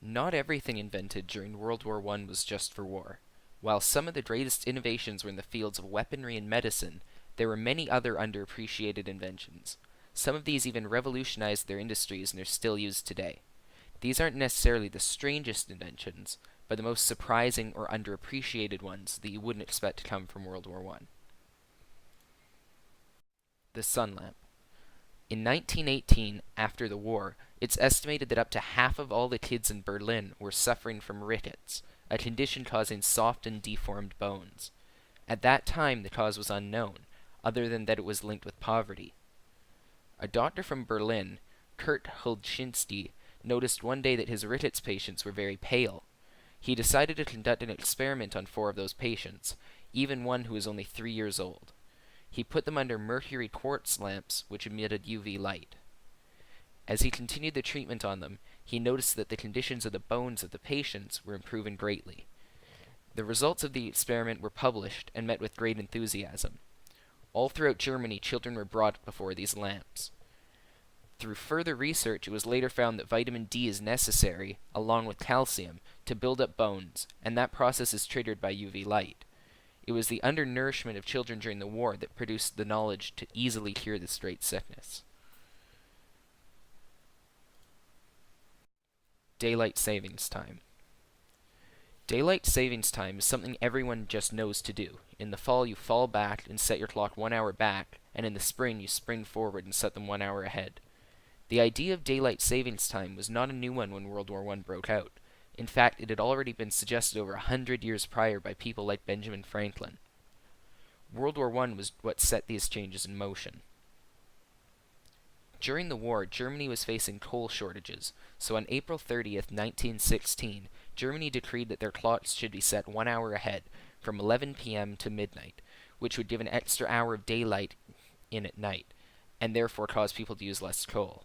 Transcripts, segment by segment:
Not everything invented during World War I was just for war. While some of the greatest innovations were in the fields of weaponry and medicine, there were many other underappreciated inventions. Some of these even revolutionized their industries and are still used today. These aren't necessarily the strangest inventions, but the most surprising or underappreciated ones that you wouldn't expect to come from World War I. The sun lamp. In 1918, after the war, it's estimated that up to half of all the kids in Berlin were suffering from rickets, a condition causing soft and deformed bones. At that time, the cause was unknown, other than that it was linked with poverty. A doctor from Berlin, Kurt Huldschinski, noticed one day that his rickets patients were very pale. He decided to conduct an experiment on 4 of those patients, even one who was only 3 years old. He put them under mercury quartz lamps which emitted UV light. As he continued the treatment on them, he noticed that the conditions of the bones of the patients were improving greatly. The results of the experiment were published and met with great enthusiasm. All throughout Germany, children were brought before these lamps. Through further research, it was later found that vitamin D is necessary, along with calcium, to build up bones, and that process is triggered by UV light. It was the undernourishment of children during the war that produced the knowledge to easily cure this great sickness. Daylight savings time. Daylight savings time is something everyone just knows to do. In the fall, you fall back and set your clock 1 hour back, and in the spring, you spring forward and set them 1 hour ahead. The idea of daylight savings time was not a new one when World War I broke out. In fact, it had already been suggested over 100 years prior by people like Benjamin Franklin. World War I was what set these changes in motion. During the war, Germany was facing coal shortages, so on April 30th, 1916, Germany decreed that their clocks should be set 1 hour ahead, from 11 p.m. to midnight, which would give an extra hour of daylight in at night, and therefore cause people to use less coal.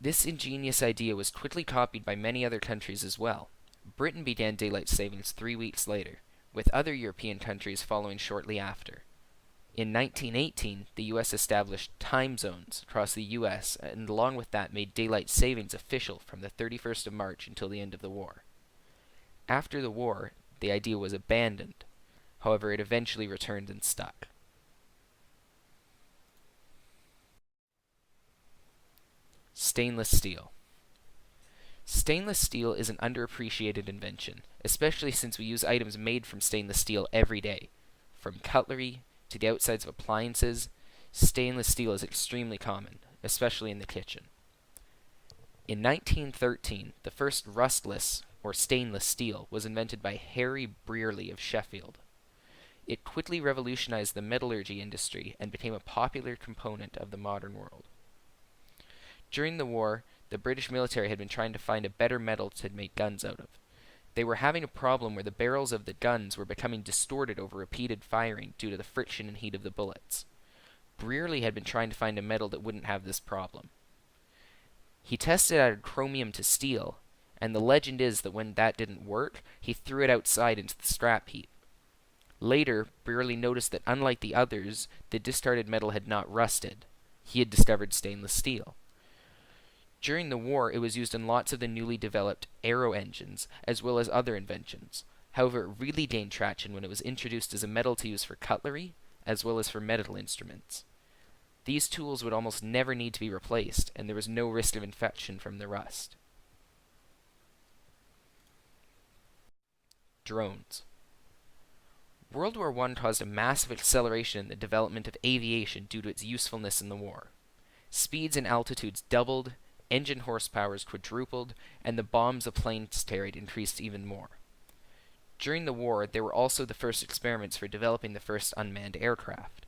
This ingenious idea was quickly copied by many other countries as well. Britain began daylight savings 3 weeks later, with other European countries following shortly after. In 1918, the U.S. established time zones across the U.S. and along with that made daylight savings official from the 31st of March until the end of the war. After the war, the idea was abandoned. However, it eventually returned and stuck. Stainless steel. Stainless steel is an underappreciated invention, especially since we use items made from stainless steel every day. From cutlery to the outsides of appliances, stainless steel is extremely common, especially in the kitchen. In 1913, the first rustless, or stainless steel, was invented by Harry Brearley of Sheffield. It quickly revolutionized the metallurgy industry and became a popular component of the modern world. During the war, the British military had been trying to find a better metal to make guns out of. They were having a problem where the barrels of the guns were becoming distorted over repeated firing due to the friction and heat of the bullets. Brearley had been trying to find a metal that wouldn't have this problem. He tested out chromium to steel, and the legend is that when that didn't work, he threw it outside into the scrap heap. Later, Brearley noticed that unlike the others, the discarded metal had not rusted. He had discovered stainless steel. During the war, it was used in lots of the newly developed aero engines, as well as other inventions. However, it really gained traction when it was introduced as a metal to use for cutlery, as well as for medical instruments. These tools would almost never need to be replaced, and there was no risk of infection from the rust. Drones. World War I caused a massive acceleration in the development of aviation due to its usefulness in the war. Speeds and altitudes doubled, engine horsepowers quadrupled, and the bombs the planes carried increased even more. During the war, there were also the first experiments for developing the first unmanned aircraft.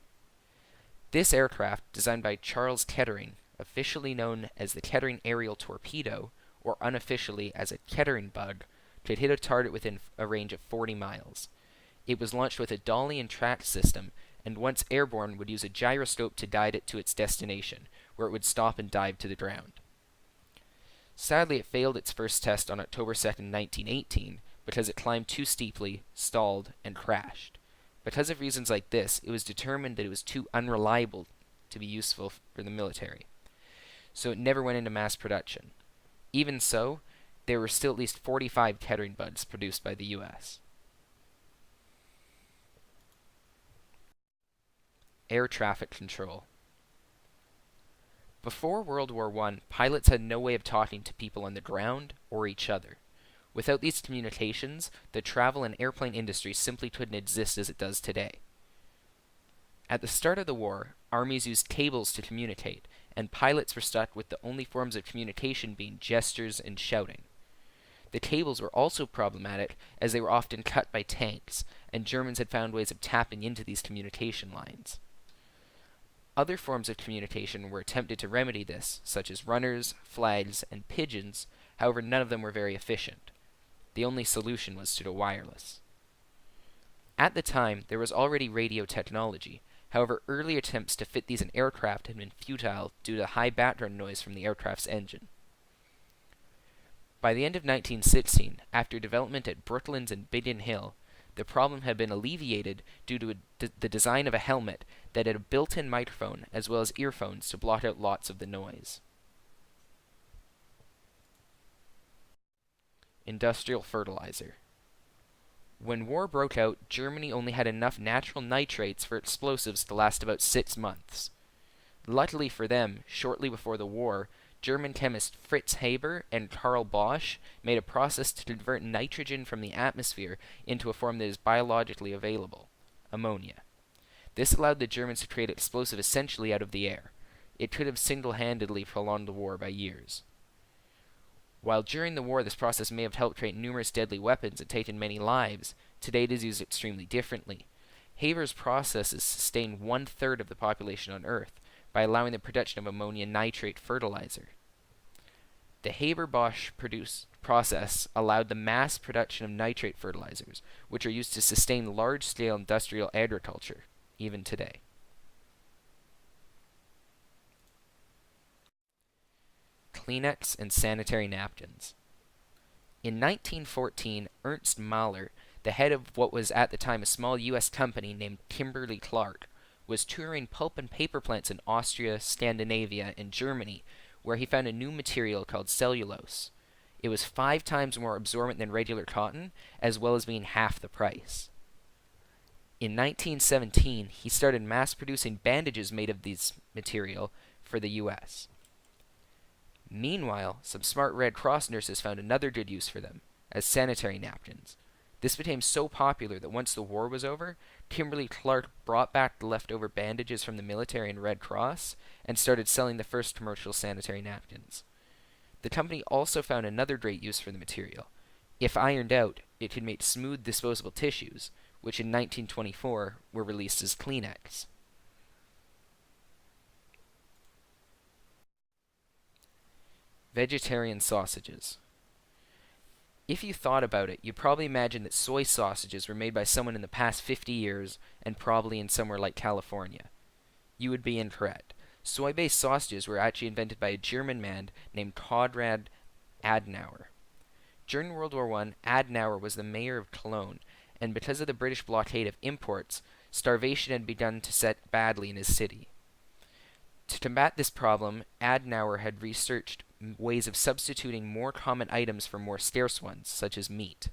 This aircraft, designed by Charles Kettering, officially known as the Kettering Aerial Torpedo, or unofficially as a Kettering Bug, could hit a target within a range of 40 miles. It was launched with a dolly and track system, and once airborne would use a gyroscope to guide it to its destination, where it would stop and dive to the ground. Sadly, it failed its first test on October 2nd, 1918, because it climbed too steeply, stalled, and crashed. Because of reasons like this, it was determined that it was too unreliable to be useful for the military, so it never went into mass production. Even so, there were still at least 45 Kettering buds produced by the U.S. Air traffic control. Before World War I, pilots had no way of talking to people on the ground or each other. Without these communications, the travel and airplane industry simply couldn't exist as it does today. At the start of the war, armies used cables to communicate, and pilots were stuck with the only forms of communication being gestures and shouting. The cables were also problematic as they were often cut by tanks, and Germans had found ways of tapping into these communication lines. Other forms of communication were attempted to remedy this, such as runners, flags, and pigeons. However, none of them were very efficient. The only solution was to go wireless. At the time, there was already radio technology. However, early attempts to fit these in aircraft had been futile due to high background noise from the aircraft's engine. By the end of 1916, after development at Brooklands and Biggin Hill, the problem had been alleviated due to the design of a helmet that had a built-in microphone as well as earphones to block out lots of the noise. Industrial fertilizer. When war broke out, Germany only had enough natural nitrates for explosives to last about 6 months. Luckily for them, shortly before the war, German chemists Fritz Haber and Karl Bosch made a process to convert nitrogen from the atmosphere into a form that is biologically available, ammonia. This allowed the Germans to create explosive essentially out of the air. It could have single-handedly prolonged the war by years. While during the war this process may have helped create numerous deadly weapons and taken many lives, today it is used extremely differently. Haber's processes sustained 1/3 of the population on Earth by allowing the production of ammonium nitrate fertilizer. The Haber-Bosch process allowed the mass production of nitrate fertilizers, which are used to sustain large-scale industrial agriculture, even today. Kleenex and sanitary napkins. In 1914, Ernst Mahler, the head of what was at the time a small U.S. company named Kimberly-Clark, was touring pulp and paper plants in Austria, Scandinavia, and Germany, where he found a new material called cellulose. It was 5 times more absorbent than regular cotton, as well as being half the price. In 1917, he started mass-producing bandages made of this material for the U.S. Meanwhile, some smart Red Cross nurses found another good use for them, as sanitary napkins. This became so popular that once the war was over, Kimberly-Clark brought back the leftover bandages from the military and Red Cross and started selling the first commercial sanitary napkins. The company also found another great use for the material. If ironed out, it could make smooth disposable tissues, which in 1924 were released as Kleenex. Vegetarian sausages. If you thought about it, you'd probably imagine that soy sausages were made by someone in the past 50 years and probably in somewhere like California. You would be incorrect. Soy-based sausages were actually invented by a German man named Konrad Adenauer. During World War I, Adenauer was the mayor of Cologne, and because of the British blockade of imports, starvation had begun to set badly in his city. To combat this problem, Adenauer had researched ways of substituting more common items for more scarce ones, such as meat.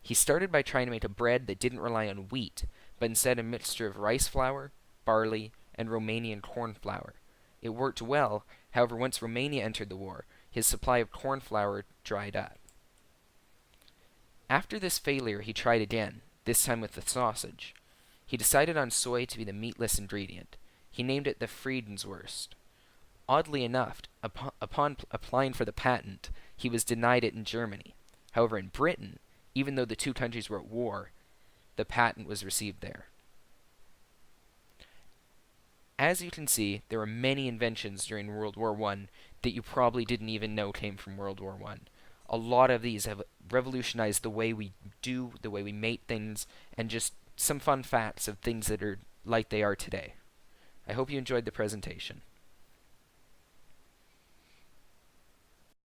He started by trying to make a bread that didn't rely on wheat, but instead a mixture of rice flour, barley, and Romanian corn flour. It worked well, however once Romania entered the war, his supply of corn flour dried up. After this failure, he tried again, this time with the sausage. He decided on soy to be the meatless ingredient. He named it the Friedenswurst. Oddly enough, upon applying for the patent, he was denied it in Germany. However, in Britain, even though the two countries were at war, the patent was received there. As you can see, there were many inventions during World War I that you probably didn't even know came from World War I. A lot of these have revolutionized the way we do, the way we make things, and just some fun facts of things that are like they are today. I hope you enjoyed the presentation.